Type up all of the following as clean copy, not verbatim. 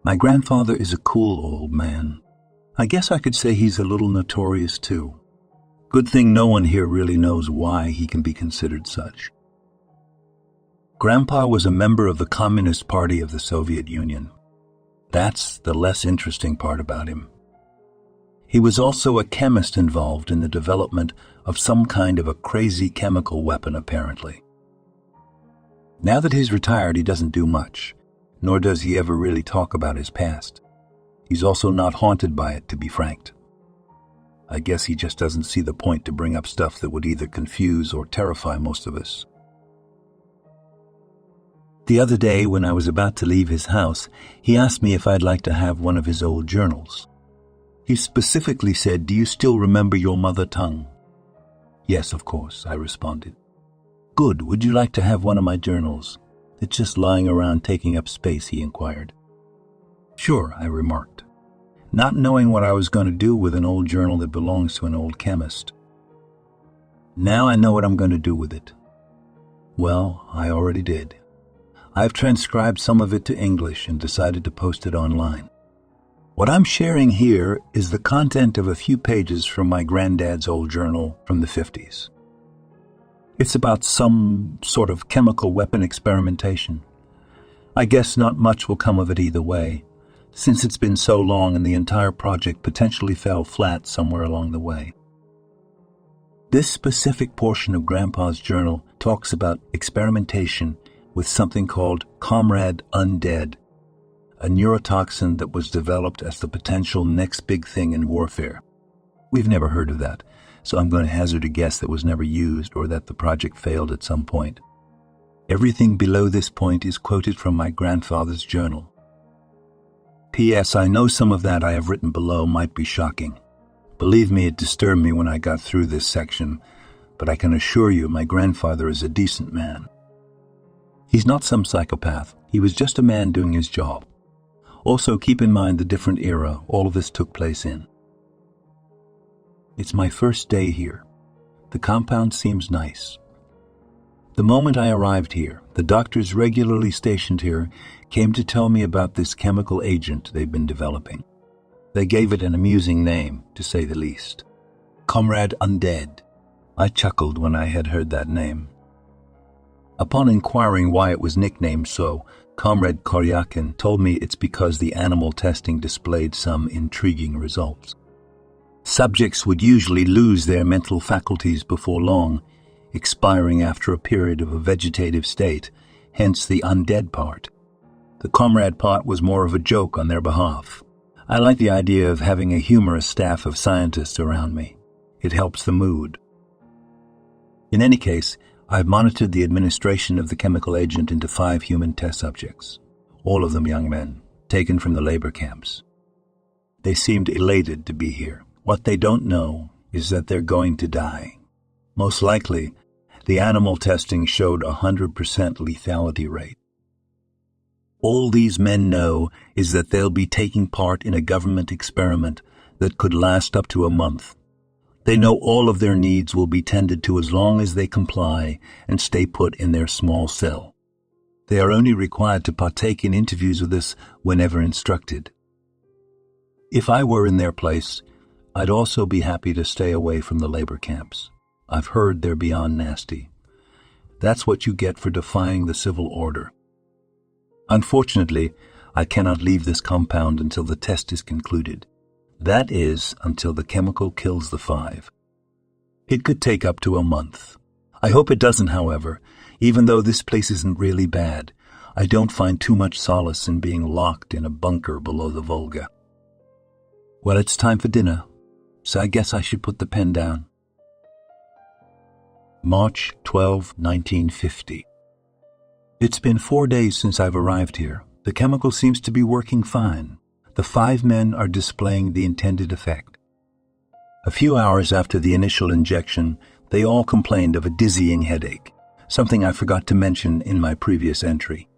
My grandfather is a cool old man. I guess I could say he's a little notorious too. Good thing no one here really knows why he can be considered such. Grandpa was a member of the Communist Party of the Soviet Union. That's the less interesting part about him. He was also a chemist involved in the development of some kind of a crazy chemical weapon, apparently. Now that he's retired, he doesn't do much, nor does he ever really talk about his past. He's also not haunted by it, to be frank. I guess he just doesn't see the point to bring up stuff that would either confuse or terrify most of us. The other day, when I was about to leave his house, he asked me if I'd like to have one of his old journals. He specifically said, "Do you still remember your mother tongue?" "Yes, of course," I responded. "Good. Would you like to have one of my journals? It's just lying around taking up space," he inquired. "Sure," I remarked, not knowing what I was going to do with an old journal that belongs to an old chemist. Now I know what I'm going to do with it. Well, I already did. I've transcribed some of it to English and decided to post it online. What I'm sharing here is the content of a few pages from my granddad's old journal from the 50s. It's about some sort of chemical weapon experimentation. I guess not much will come of it either way, since it's been so long and the entire project potentially fell flat somewhere along the way. This specific portion of Grandpa's journal talks about experimentation with something called Comrade Undead, a neurotoxin that was developed as the potential next big thing in warfare. We've never heard of that, so I'm going to hazard a guess that was never used or that the project failed at some point. Everything below this point is quoted from my grandfather's journal. P.S. I know some of that I have written below might be shocking. Believe me, it disturbed me when I got through this section, but I can assure you my grandfather is a decent man. He's not some psychopath. He was just a man doing his job. Also, keep in mind the different era all of this took place in. It's my first day here. The compound seems nice. The moment I arrived here, the doctors regularly stationed here came to tell me about this chemical agent they've been developing. They gave it an amusing name, to say the least. Comrade Undead. I chuckled when I had heard that name. Upon inquiring why it was nicknamed so, Comrade Koryakin told me it's because the animal testing displayed some intriguing results. Subjects would usually lose their mental faculties before long, expiring after a period of a vegetative state, hence the undead part. The comrade part was more of a joke on their behalf. I like the idea of having a humorous staff of scientists around me. It helps the mood. In any case, I've monitored the administration of the chemical agent into 5 human test subjects, all of them young men, taken from the labor camps. They seemed elated to be here. What they don't know is that they're going to die. Most likely, the animal testing showed 100% lethality rate. All these men know is that they'll be taking part in a government experiment that could last up to a month. They know all of their needs will be tended to as long as they comply and stay put in their small cell. They are only required to partake in interviews with us whenever instructed. If I were in their place, I'd also be happy to stay away from the labor camps. I've heard they're beyond nasty. That's what you get for defying the civil order. Unfortunately, I cannot leave this compound until the test is concluded. That is, until the chemical kills the 5. It could take up to a month. I hope it doesn't, however. Even though this place isn't really bad, I don't find too much solace in being locked in a bunker below the Volga. Well, it's time for dinner, so I guess I should put the pen down. March 12, 1950. It's been 4 days since I've arrived here. The chemical seems to be working fine. The 5 men are displaying the intended effect. A few hours after the initial injection, they all complained of a dizzying headache, something I forgot to mention in my previous entry.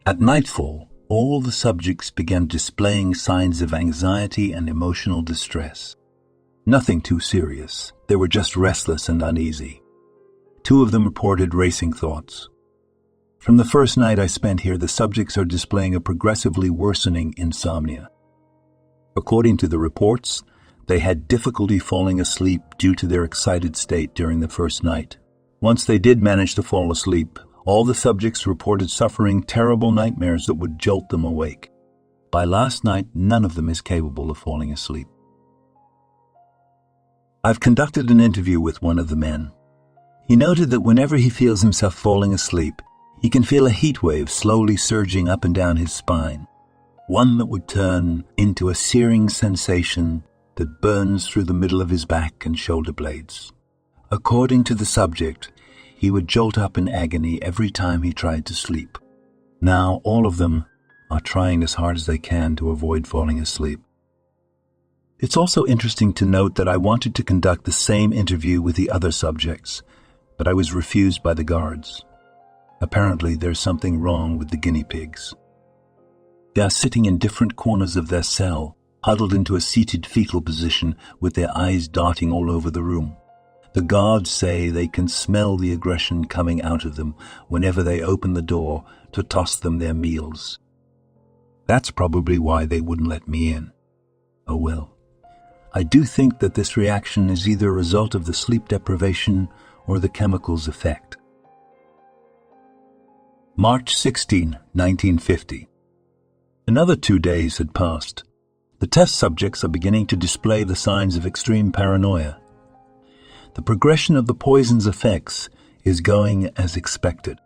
At nightfall, all the subjects began displaying signs of anxiety and emotional distress. Nothing too serious. They were just restless and uneasy. 2 of them reported racing thoughts. From the first night I spent here, the subjects are displaying a progressively worsening insomnia. According to the reports, they had difficulty falling asleep due to their excited state during the first night. Once they did manage to fall asleep, all the subjects reported suffering terrible nightmares that would jolt them awake. By last night, none of them is capable of falling asleep. I've conducted an interview with one of the men. He noted that whenever he feels himself falling asleep, he can feel a heat wave slowly surging up and down his spine, one that would turn into a searing sensation that burns through the middle of his back and shoulder blades. According to the subject, he would jolt up in agony every time he tried to sleep. Now all of them are trying as hard as they can to avoid falling asleep. It's also interesting to note that I wanted to conduct the same interview with the other subjects, but I was refused by the guards. Apparently, there's something wrong with the guinea pigs. They are sitting in different corners of their cell, huddled into a seated fetal position with their eyes darting all over the room. The guards say they can smell the aggression coming out of them whenever they open the door to toss them their meals. That's probably why they wouldn't let me in. Oh well. I do think that this reaction is either a result of the sleep deprivation or the chemical's effect. March 16, 1950. Another 2 days had passed. The test subjects are beginning to display the signs of extreme paranoia. The progression of the poison's effects is going as expected.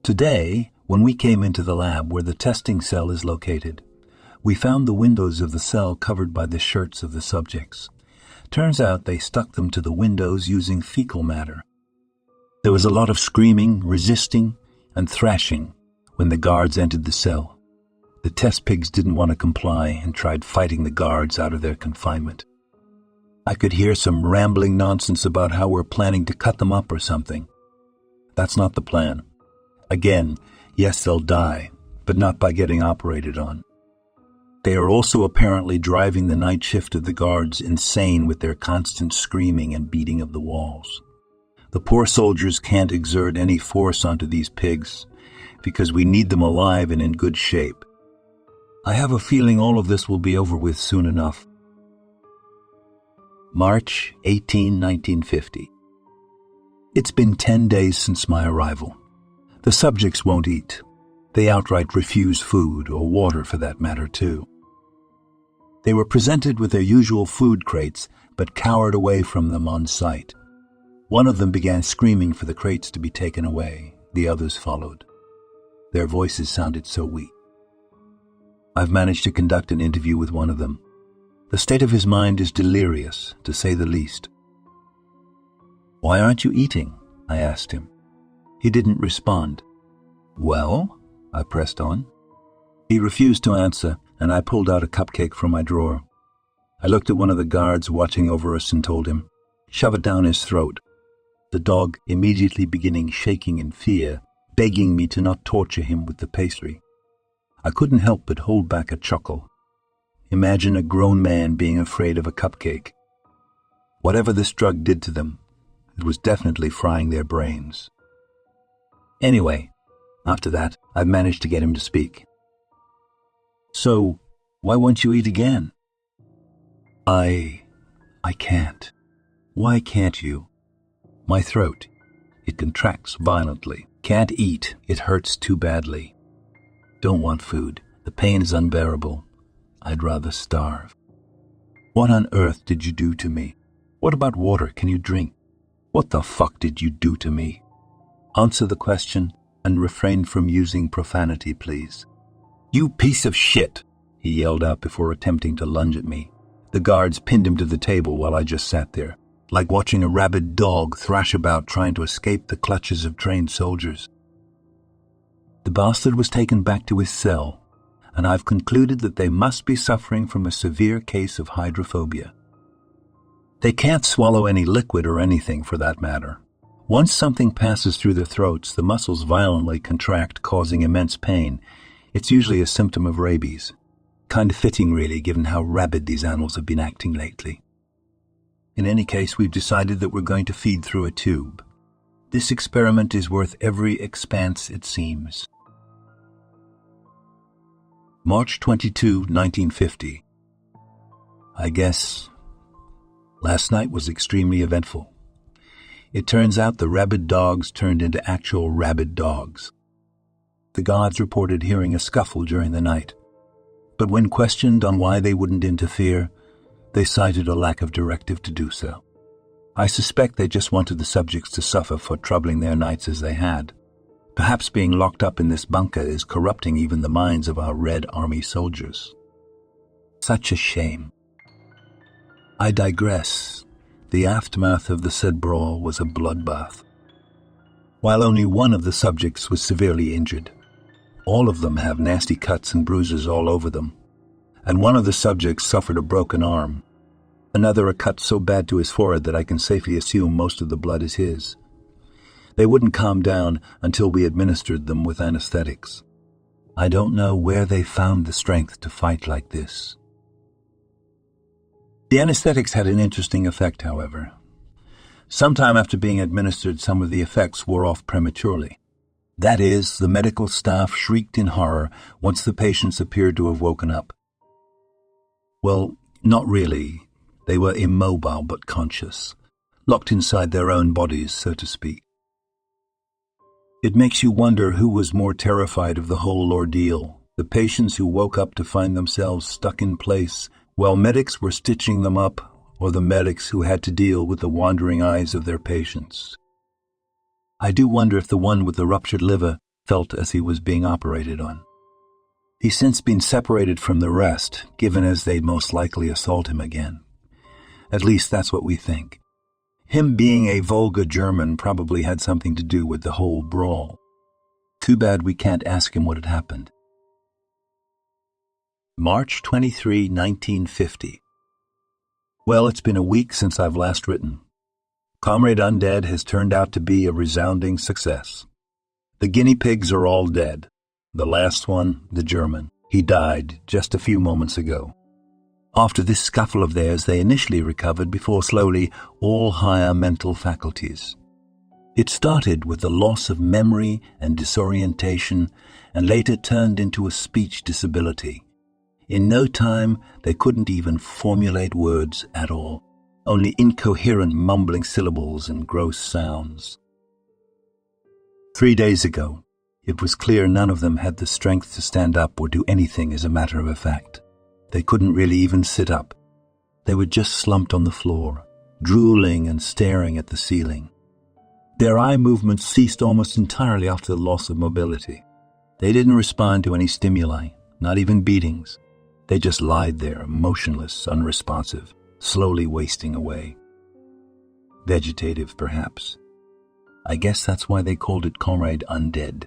Today, when we came into the lab where the testing cell is located, we found the windows of the cell covered by the shirts of the subjects. Turns out they stuck them to the windows using fecal matter. There was a lot of screaming, resisting, and thrashing when the guards entered the cell. The test pigs didn't want to comply and tried fighting the guards out of their confinement. I could hear some rambling nonsense about how we're planning to cut them up or something. That's not the plan. Again, yes, they'll die, but not by getting operated on. They are also apparently driving the night shift of the guards insane with their constant screaming and beating of the walls. The poor soldiers can't exert any force onto these pigs because we need them alive and in good shape. I have a feeling all of this will be over with soon enough. March 18, 1950. It's been 10 days since my arrival. The subjects won't eat. They outright refuse food, or water for that matter, too. They were presented with their usual food crates, but cowered away from them on sight. One of them began screaming for the crates to be taken away. The others followed. Their voices sounded so weak. I've managed to conduct an interview with one of them. The state of his mind is delirious, to say the least. "Why aren't you eating?" I asked him. He didn't respond. "Well?" I pressed on. He refused to answer, and I pulled out a cupcake from my drawer. I looked at one of the guards watching over us and told him, "Shove it down his throat." The dog immediately beginning shaking in fear, begging me to not torture him with the pastry. I couldn't help but hold back a chuckle. Imagine a grown man being afraid of a cupcake. Whatever this drug did to them, it was definitely frying their brains. Anyway, after that, I've managed to get him to speak. "So, why won't you eat again?" I can't." "Why can't you?" "My throat. It contracts violently. Can't eat. It hurts too badly. Don't want food. The pain is unbearable. I'd rather starve." "What on earth did you do to me? What about water? Can you drink? What the fuck did you do to me? Answer the question and refrain from using profanity, please." "You piece of shit," he yelled out before attempting to lunge at me. The guards pinned him to the table while I just sat there, like watching a rabid dog thrash about trying to escape the clutches of trained soldiers. The bastard was taken back to his cell, and I've concluded that they must be suffering from a severe case of hydrophobia. They can't swallow any liquid or anything for that matter. Once something passes through their throats, the muscles violently contract, causing immense pain. It's usually a symptom of rabies. Kind of fitting, really, given how rabid these animals have been acting lately. In any case, we've decided that we're going to feed through a tube. This experiment is worth every expense, it seems. March 22, 1950. I guess last night was extremely eventful. It turns out the rabid dogs turned into actual rabid dogs. The guards reported hearing a scuffle during the night, but when questioned on why they wouldn't interfere, they cited a lack of directive to do so. I suspect they just wanted the subjects to suffer for troubling their nights as they had. Perhaps being locked up in this bunker is corrupting even the minds of our Red Army soldiers. Such a shame. I digress. The aftermath of the said brawl was a bloodbath. While only one of the subjects was severely injured, all of them have nasty cuts and bruises all over them, and one of the subjects suffered a broken arm. Another a cut so bad to his forehead that I can safely assume most of the blood is his. They wouldn't calm down until we administered them with anesthetics. I don't know where they found the strength to fight like this. The anesthetics had an interesting effect, however. Sometime after being administered, some of the effects wore off prematurely. That is, the medical staff shrieked in horror once the patients appeared to have woken up. Well, not really. They were immobile but conscious, locked inside their own bodies, so to speak. It makes you wonder who was more terrified of the whole ordeal, the patients who woke up to find themselves stuck in place while medics were stitching them up, or the medics who had to deal with the wandering eyes of their patients. I do wonder if the one with the ruptured liver felt as he was being operated on. He's since been separated from the rest, given as they'd most likely assault him again. At least that's what we think. Him being a vulgar German probably had something to do with the whole brawl. Too bad we can't ask him what had happened. March 23, 1950. Well, it's been a week since I've last written. Comrade Undead has turned out to be a resounding success. The guinea pigs are all dead. The last one, the German, he died just a few moments ago. After this scuffle of theirs, they initially recovered before slowly all higher mental faculties. It started with the loss of memory and disorientation, and later turned into a speech disability. In no time, they couldn't even formulate words at all, only incoherent mumbling syllables and gross sounds. 3 days ago, it was clear none of them had the strength to stand up or do anything as a matter of fact. They couldn't really even sit up. They were just slumped on the floor, drooling and staring at the ceiling. Their eye movements ceased almost entirely after the loss of mobility. They didn't respond to any stimuli, not even beatings. They just lied there, motionless, unresponsive, slowly wasting away. Vegetative, perhaps. I guess that's why they called it Comrade Undead.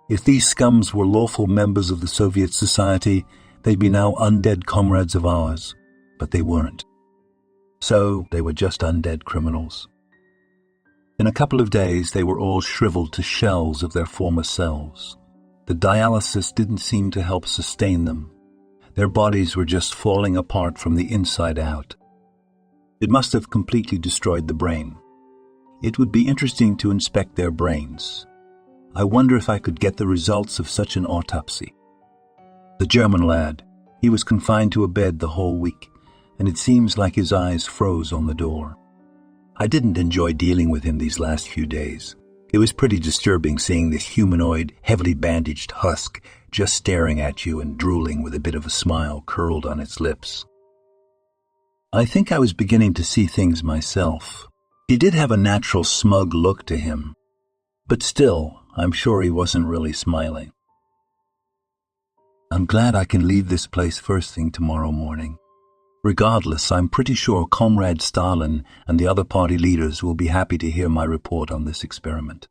If these scums were lawful members of the Soviet society, they'd be now undead comrades of ours, but they weren't. So they were just undead criminals. In a couple of days, they were all shriveled to shells of their former selves. The dialysis didn't seem to help sustain them. Their bodies were just falling apart from the inside out. It must have completely destroyed the brain. It would be interesting to inspect their brains. I wonder if I could get the results of such an autopsy. The German lad, he was confined to a bed the whole week, and it seems like his eyes froze on the door. I didn't enjoy dealing with him these last few days. It was pretty disturbing seeing this humanoid, heavily bandaged husk just staring at you and drooling with a bit of a smile curled on its lips. I think I was beginning to see things myself. He did have a natural smug look to him, but still, I'm sure he wasn't really smiling. I'm glad I can leave this place first thing tomorrow morning. Regardless, I'm pretty sure Comrade Stalin and the other party leaders will be happy to hear my report on this experiment.